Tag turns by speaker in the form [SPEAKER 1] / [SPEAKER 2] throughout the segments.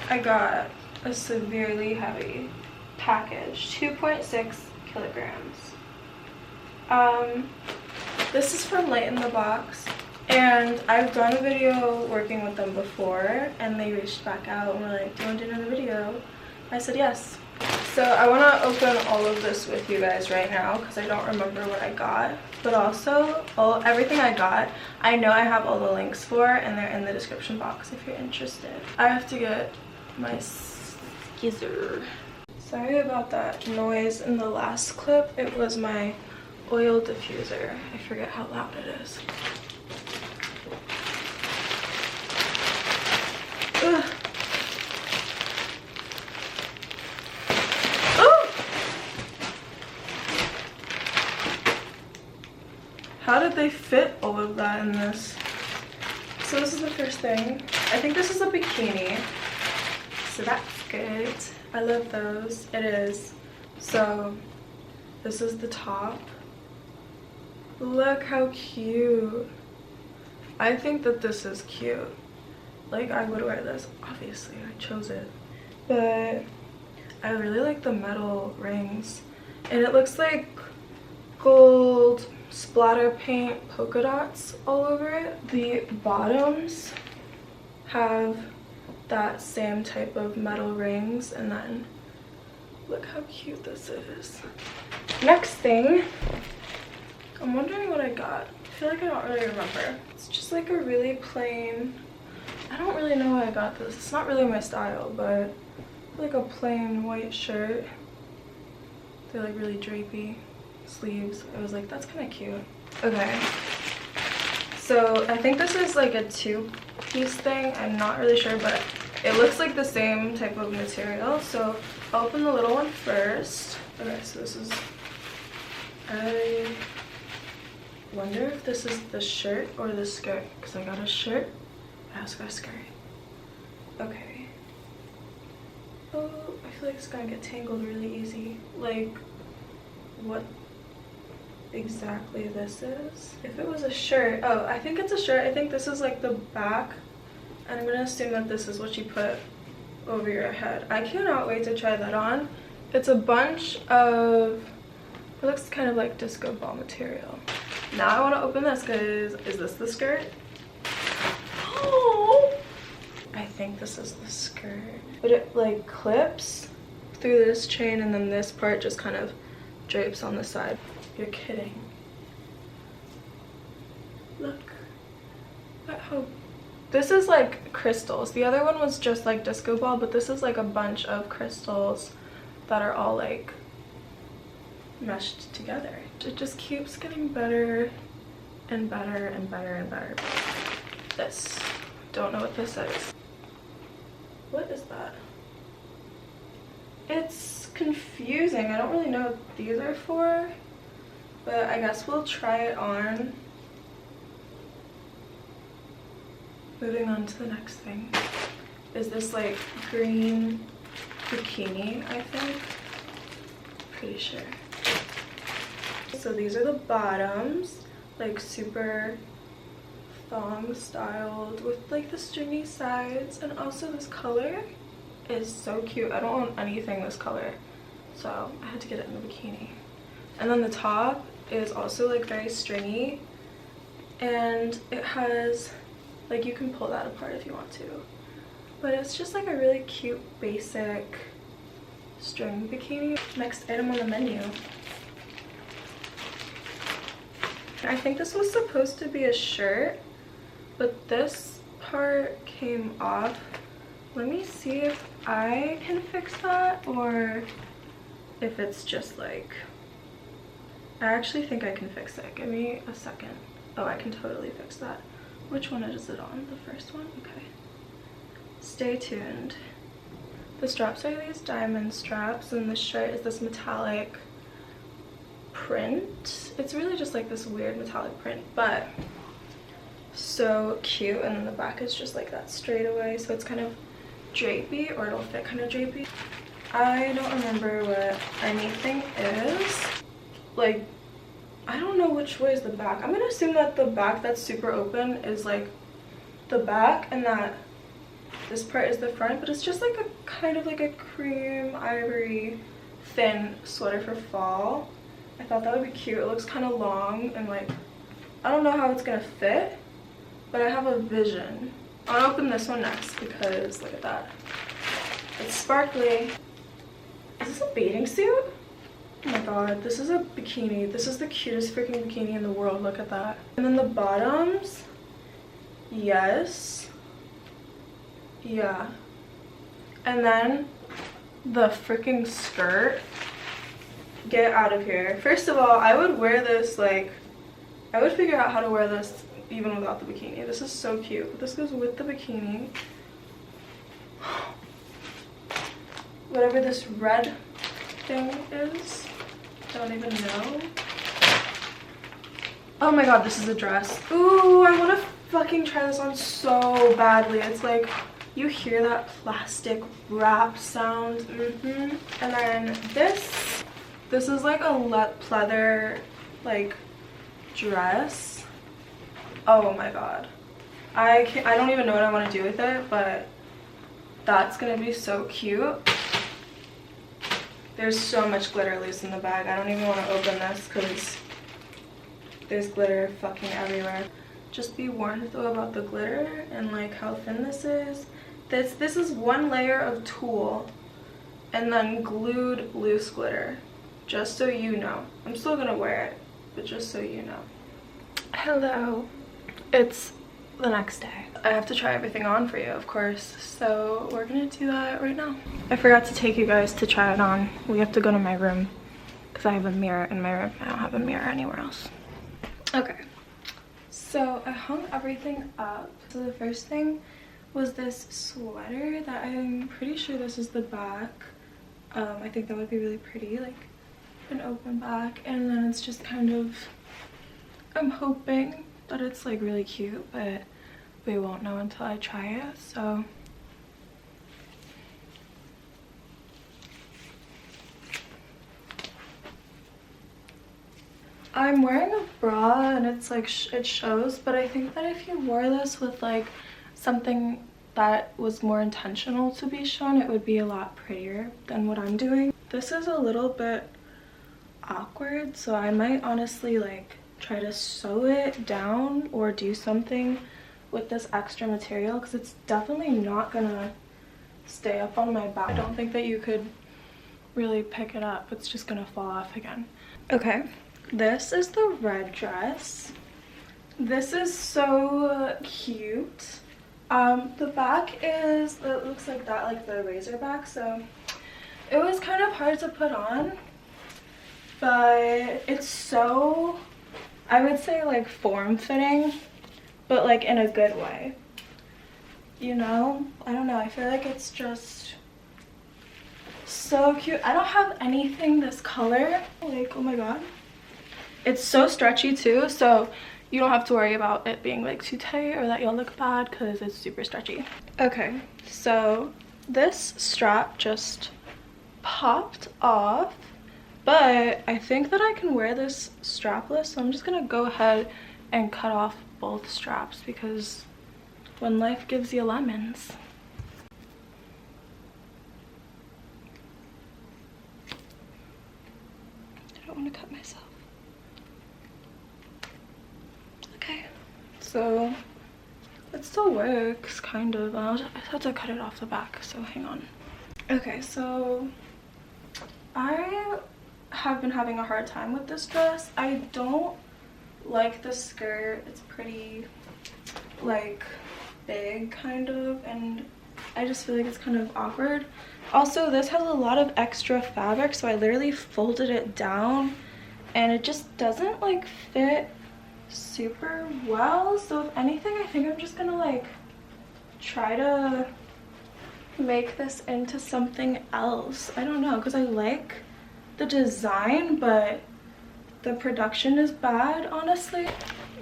[SPEAKER 1] I got a severely heavy package, 2.6 kilograms. This is from LightInTheBox, and I've done a video working with them before, and they reached back out and were like, do you want to do another video? I said yes. So I want to open all of this with you guys right now because I don't remember what I got, but also everything I got I know I have all the links for, and they're in the description box if you're interested. I have to get my skizzer. Sorry about that noise in the last clip. It was my oil diffuser. I forget how loud it is. Ugh. How did they fit all of that in this? So this is the first thing. I think this is a bikini. So that's good. I love those. It is. So this is the top. Look how cute. I think that this is cute. Like, I would wear this. Obviously, I chose it. But I really like the metal rings. And it looks like gold splatter paint polka dots all over it. The bottoms have that same type of metal rings, and then look how cute this is. Next thing, I'm wondering what I got. I feel like I don't really remember. It's just like a really plain, I don't really know why I got this. It's not really my style, but like a plain white shirt. They're like really drapey sleeves. I was like, that's kind of cute. Okay, so I think this is like a two-piece thing. I'm not really sure, but it looks like the same type of material. So I'll open the little one first. Okay, so this is, I wonder if this is the shirt or the skirt, because I got a shirt, I also got a skirt. Okay. Oh, I feel like it's gonna get tangled really easy. Like, what exactly this is? If it was a shirt, oh, I think it's a shirt. I think this is like the back, and I'm gonna assume that this is what you put over your head. I cannot wait to try that on. It's a bunch of, it looks kind of like disco ball material. Now I want to open this because, is this the skirt? Oh, I think this is the skirt, but it like clips through this chain, and then this part just kind of drapes on the side. You're kidding. Look at how, this is like crystals. The other one was just like disco ball, but this is like a bunch of crystals that are all like meshed together. It just keeps getting better and better and better and better. This, don't know what this is. What is that? It's confusing. I don't really know what these are for, but I guess we'll try it on. Moving on to the next thing. Is this like green bikini, I think? Pretty sure. So these are the bottoms, like super thong styled with like the stringy sides, and also this color is so cute. I don't want anything this color, so I had to get it in a bikini. And then the top is also like very stringy, and it has like, you can pull that apart if you want to, but it's just like a really cute basic string bikini. Next item on the menu, I think this was supposed to be a shirt, but this part came off. Let me see if I can fix that, or if it's just like, I actually think I can fix it. Give me a second. Oh, I can totally fix that. Which one is it on? The first one? Okay. Stay tuned. The straps are these diamond straps, and the shirt is this metallic print. It's really just like this weird metallic print, but so cute. And then the back is just like that straightaway, so it's kind of drapey, or it'll fit kind of drapey. I don't remember what anything is. Like, I don't know which way is the back. I'm gonna assume that the back that's super open is like the back, and that This part is the front, but it's just like a kind of like a cream ivory thin sweater for fall. I thought that would be cute. It looks kind of long and like, I don't know how it's gonna fit, but I have a vision. I'll open this one next because look at that. It's sparkly. Is this a bathing suit? Oh my god, this is a bikini. This is the cutest freaking bikini in the world. Look at that. And then the bottoms, yes, yeah. And then the freaking skirt. Get out of here. First of all, I would wear this, like, I would figure out how to wear this even without the bikini. This is so cute. This goes with the bikini. Whatever this red thing is, I don't even know. Oh my god, this is a dress. Ooh, I want to fucking try this on so badly. It's like, you hear that plastic wrap sound. And then this is like a pleather like dress. Oh my god, I don't even know what I want to do with it, but that's gonna be so cute. There's so much glitter loose in the bag. I don't even want to open this because there's glitter fucking everywhere. Just be warned though about the glitter and like how thin this is. This is one layer of tulle and then glued loose glitter. Just so you know. I'm still gonna wear it, but just so you know. Hello. It's the next day. I have to try everything on for you, of course, so we're gonna do that right now. I forgot to take you guys to try it on. We have to go to my room because I have a mirror in my room. I don't have a mirror anywhere else. Okay, so I hung everything up. So the first thing was this sweater that I'm pretty sure this is the back. I think that would be really pretty, like an open back, and then it's just kind of, I'm hoping that it's like really cute, but we won't know until I try it. So I'm wearing a bra and it's like it shows, but I think that if you wore this with like something that was more intentional to be shown, it would be a lot prettier than what I'm doing. This is a little bit awkward, so I might honestly like try to sew it down or do something with this extra material because it's definitely not gonna stay up on my back. I don't think that you could really pick it up. It's just gonna fall off again. Okay, this is the red dress. This is so cute. The back is, it looks like that, like the razor back, so it was kind of hard to put on, but it's so, I would say like form-fitting, but like in a good way, you know? I don't know, I feel like it's just so cute. I don't have anything this color, like, oh my god. It's so stretchy too, so you don't have to worry about it being like too tight or that you'll look bad because it's super stretchy. Okay, so this strap just popped off, but I think that I can wear this strapless, so I'm just gonna go ahead and cut off both straps because when life gives you lemons. I don't want to cut myself. Okay, so it still works, kind of. I just have to cut it off the back, so hang on. Okay, so I have been having a hard time with this dress. I don't like the skirt. It's pretty like big kind of, and I just feel like it's kind of awkward. Also, this has a lot of extra fabric, so I literally folded it down and it just doesn't like fit super well. So if anything, I think I'm just gonna like try to make this into something else. I don't know, because I like the design, but the production is bad, honestly.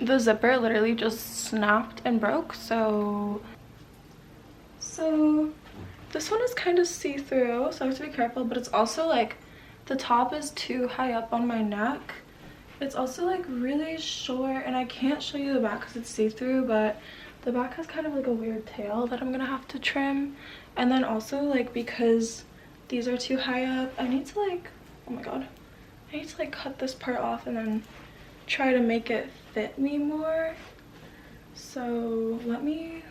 [SPEAKER 1] The zipper literally just snapped and broke, so this one is kind of see-through, so I have to be careful, but it's also like the top is too high up on my neck. It's also like really short, and I can't show you the back because it's see-through, but The back has kind of like a weird tail that I'm gonna have to trim. And then also like because these are too high up, I need to like, oh my god, I need to like cut this part off and then try to make it fit me more. So let me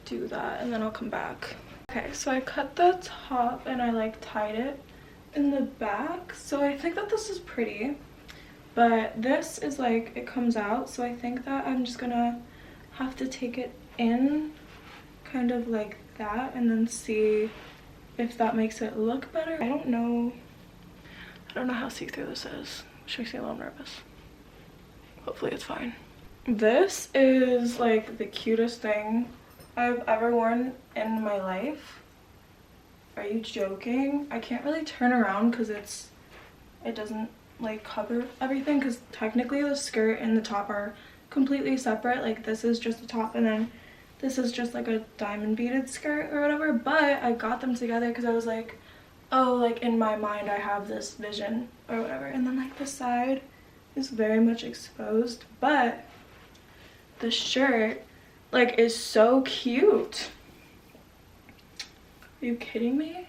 [SPEAKER 1] do that and then I'll come back. Okay, so I cut the top and I like tied it in the back. So I think that this is pretty, but this is like, it comes out. So I think that I'm just gonna have to take it in kind of like that and then see if that makes it look better. I don't know how see-through this is, which makes me a little nervous. Hopefully it's fine. This is like the cutest thing I've ever worn in my life. Are you joking? I can't really turn around because it doesn't like cover everything, because technically the skirt and the top are completely separate. Like this is just the top and then this is just like a diamond beaded skirt or whatever, but I got them together because I was like, oh, like in my mind I have this vision or whatever. And then like the side is very much exposed, but the shirt like is so cute. Are you kidding me?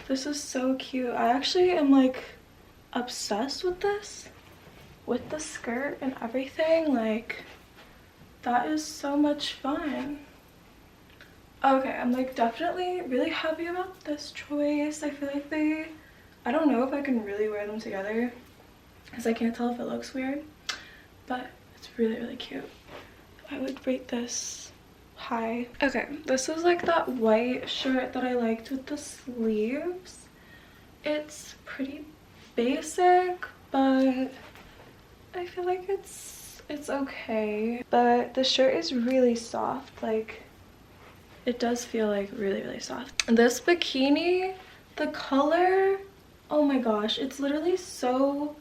[SPEAKER 1] This is so cute. I actually am like obsessed with this, with the skirt and everything. Like that is so much fun. Okay, I'm like definitely really happy about this choice. I feel like I don't know if I can really wear them together because I can't tell if it looks weird, but it's really, really cute. I would rate this high. Okay, this is like that white shirt that I liked with the sleeves. It's pretty basic, but I feel like it's okay. But the shirt is really soft. Like it does feel like really, really soft. This bikini, the color, oh my gosh, it's literally so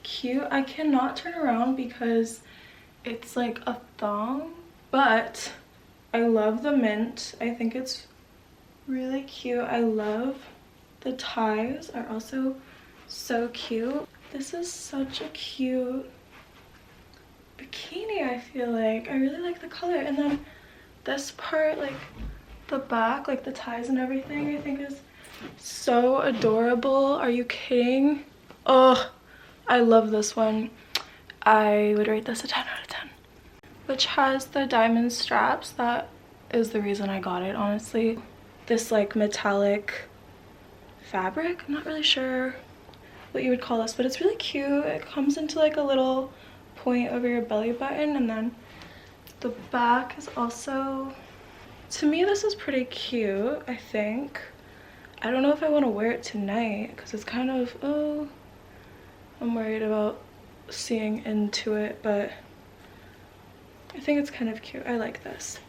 [SPEAKER 1] cute. I cannot turn around because it's like a thong, but I love the mint. I think it's really cute. I love the ties are also so cute. This is such a cute bikini. I feel like I really like the color. And then this part, like the back, like the ties and everything, I think is so adorable. Are you kidding? Oh, I love this one. I would rate this a 10 out of 10. Which has the diamond straps. That is the reason I got it, honestly. This like metallic fabric, I'm not really sure what you would call this, but it's really cute. It comes into like a little point over your belly button, and then the back is also, to me this is pretty cute. I think I don't know if I want to wear it tonight because it's kind of, oh, I'm worried about seeing into it, but I think it's kind of cute. I like this.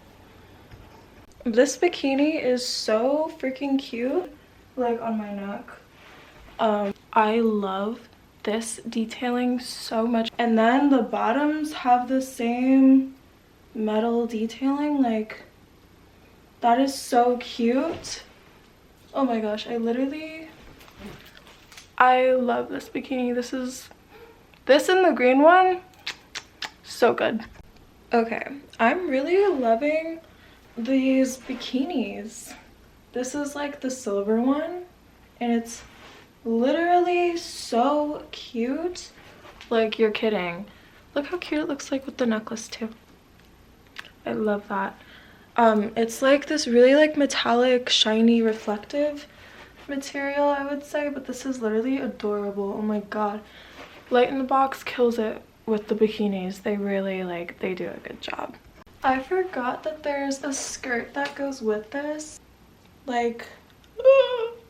[SPEAKER 1] This bikini is so freaking cute, like on my neck. I love this detailing so much. And then the bottoms have the same metal detailing. Like that is so cute. Oh my gosh, I love this bikini. This and the green one, so good. Okay, I'm really loving these bikinis. This is like the silver one, and it's literally so cute. Like, you're kidding. Look how cute it looks like with the necklace too. I love that. It's like this really like metallic, shiny, reflective material, I would say, but this is literally adorable. Oh my god. LightInTheBox kills it with the bikinis. They really they do a good job. I forgot that there's a skirt that goes with this. Like,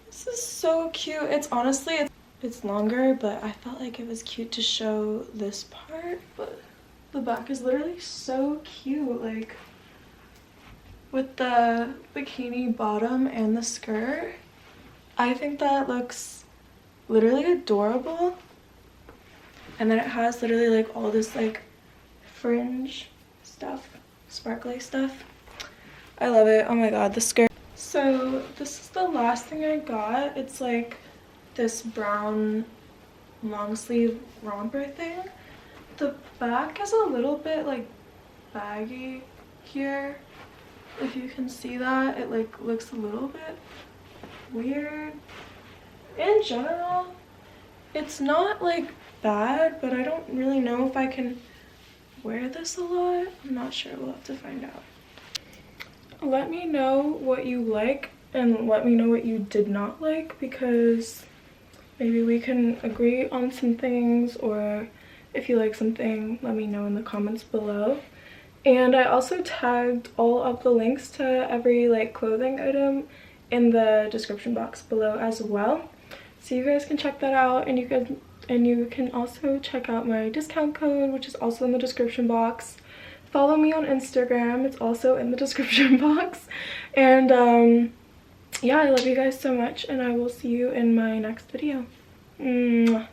[SPEAKER 1] this is so cute. It's honestly, it's longer, but I felt like it was cute to show this part. But the back is literally so cute, like with the bikini bottom and the skirt. I think that looks literally adorable. And then it has literally like all this like fringe stuff, sparkly stuff. I love it. Oh my god, the skirt. So this is the last thing I got. It's like this brown long sleeve romper thing. The back is a little bit like baggy. here. If you can see that, it like looks a little bit weird. In general, it's not like bad, but I don't really know if I can wear this a lot. I'm not sure. We'll have to find out. Let me know what you like and let me know what you did not like, because maybe we can agree on some things, or if you like something, let me know in the comments below. And I also tagged all of the links to every like clothing item in the description box below as well, so you guys can check that out. And you can also check out my discount code, which is also in the description box. Follow me on Instagram, it's also in the description box. And yeah, I love you guys so much, and I will see you in my next video. Mwah.